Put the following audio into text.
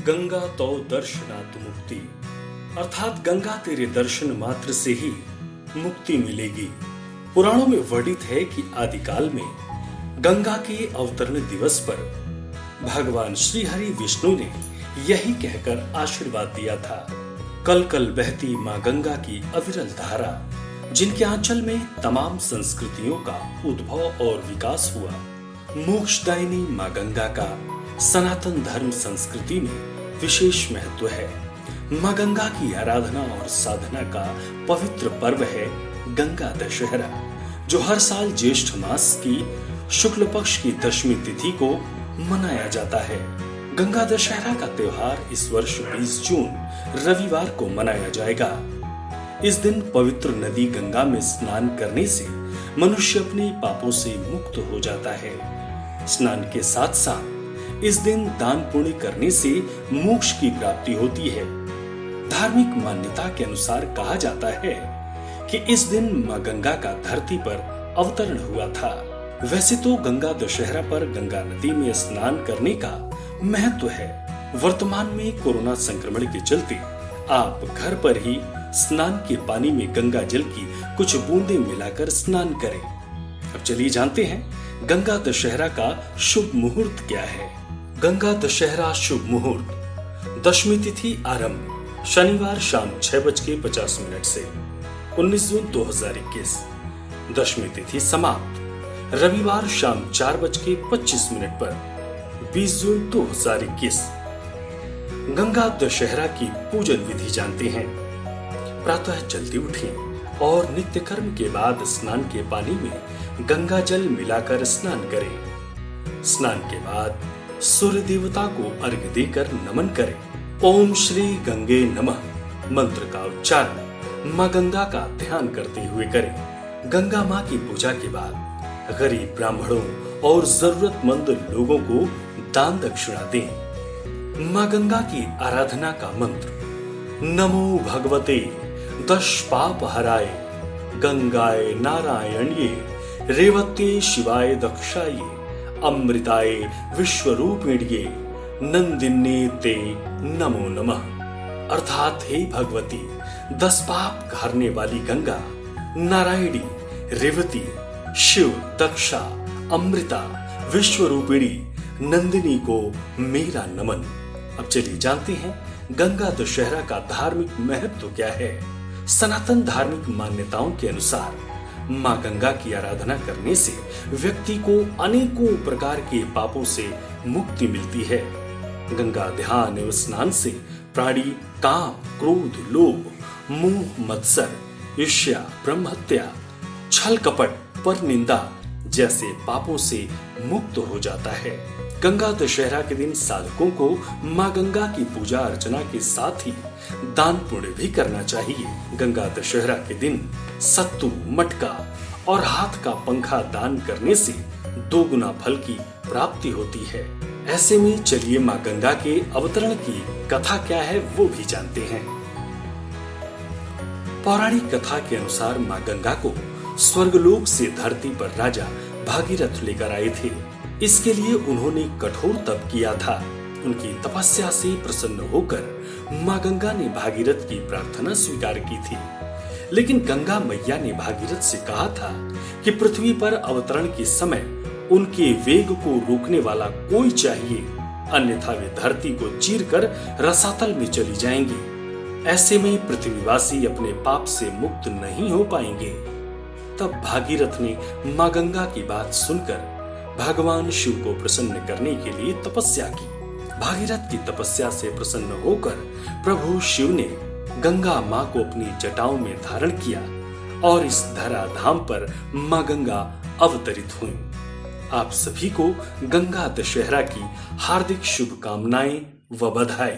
गंगा तो दर्शनात् मुक्ति, अर्थात गंगा तेरे दर्शन मात्र से ही मुक्ति मिलेगी। पुराणों में वर्णित है कि आदिकाल में गंगा के अवतरण दिवस पर भगवान श्री हरि विष्णु ने यही कहकर आशीर्वाद दिया था, कल कल बहती माँ गंगा की अविरल धारा, जिनके आंचल में तमाम संस्कृतियों का उद्भव और विकास हुआ। मोक्षदायिनी माँ गंगा का सनातन धर्म संस्कृति में विशेष महत्व है। माँ गंगा की आराधना और साधना का पवित्र पर्व है गंगा दशहरा, जो हर साल ज्येष्ठ मास की शुक्ल पक्ष की दशमी तिथि को मनाया जाता है। गंगा दशहरा का त्योहार इस वर्ष 20 जून रविवार को मनाया जाएगा। इस दिन पवित्र नदी गंगा में स्नान करने से मनुष्य अपने पापों से मुक्त हो जाता है। स्नान के साथ साथ इस दिन दान पुण्य करने से मोक्ष की प्राप्ति होती है। धार्मिक मान्यता के अनुसार कहा जाता है कि इस दिन मां गंगा का धरती पर अवतरण हुआ था। वैसे तो गंगा दशहरा पर गंगा नदी में स्नान करने का महत्व है। वर्तमान में कोरोना संक्रमण के चलते आप घर पर ही स्नान के पानी में गंगा जल की कुछ बूंदें मिलाकर स्नान करें। अब चलिए जानते हैं गंगा दशहरा का शुभ मुहूर्त क्या है। गंगा दशहरा शुभ मुहूर्त, दशमी तिथि आरंभ शनिवार शाम 6:50 से 19 जून 2021। दशमी तिथि समाप्त रविवार शाम 4:25 पर 20 जून 2021। गंगा दशहरा की पूजन विधि जानते हैं। प्रातः जल्दी उठें और नित्य कर्म के बाद स्नान के पानी में गंगा जल मिलाकर स्नान करें। स्नान के बाद सूर्य देवता को अर्घ्य देकर नमन करें। ओम श्री गंगे नमः मंत्र का उच्चारण मां गंगा का ध्यान करते हुए करें। गंगा मां की पूजा के बाद गरीब ब्राह्मणों और जरूरतमंद लोगों को दान दक्षिणा दें। मां गंगा की आराधना का मंत्र, नमो भगवते दश पाप हराय गंगाय नारायण्ये रेवत्ये शिवाय दक्षाये अमृताय विश्वरूपिण्ये नंदिन्ये ते नमो नमः। अर्थात हे भगवती, 10 पाप हरने वाली गंगा, नारायणी, रेवती, शिव, दक्षा, अमृता, विश्वरूपिणी, नंदिनी को मेरा नमन। अब चलिए जानते हैं गंगा दशहरा का धार्मिक महत्व क्या है। सनातन धार्मिक मान्यताओं के अनुसार मां गंगा की आराधना करने से व्यक्ति को अनेकों प्रकार के पापों से मुक्ति मिलती है। गंगा ध्यान एवं स्नान से प्राणी काम, क्रोध, लोभ, मोह, मत्सर, ईर्ष्या, ब्रह्महत्या, छल कपट, पर निंदा जैसे पापों से मुक्त हो जाता है। गंगा दशहरा के दिन साधकों को मां गंगा की पूजा अर्चना के साथ ही दान पुण्य भी करना चाहिए। गंगा दशहरा के दिन सत्तू, मटका और हाथ का पंखा दान करने से 2 गुना फल की प्राप्ति होती है। ऐसे में चलिए मां गंगा के अवतरण की कथा क्या है वो भी जानते हैं। पौराणिक कथा के अनुसार मां गंगा को स्वर्गलोक से धरती पर राजा भागीरथ लेकर आए थे। इसके लिए उन्होंने कठोर तप किया था। उनकी तपस्या से प्रसन्न होकर मां गंगा ने भागीरथ की प्रार्थना स्वीकार की थी। लेकिन गंगा मैया ने भागीरथ से कहा था कि पृथ्वी पर अवतरण के समय उनके वेग को रोकने वाला कोई चाहिए, अन्यथा वे धरती को चीरकर रसातल में चली जाएंगी। ऐसे में पृथ्वीवासी अपने पाप से मुक्त नहीं हो पाएंगे। तब भागीरथ ने मां गंगा की बात सुनकर भगवान शिव को प्रसन्न करने के लिए तपस्या की। भागीरथ की तपस्या से प्रसन्न होकर प्रभु शिव ने गंगा मां को अपनी जटाओं में धारण किया और इस धरा धाम पर मां गंगा अवतरित हुई। आप सभी को गंगा दशहरा की हार्दिक शुभकामनाएं व बधाई।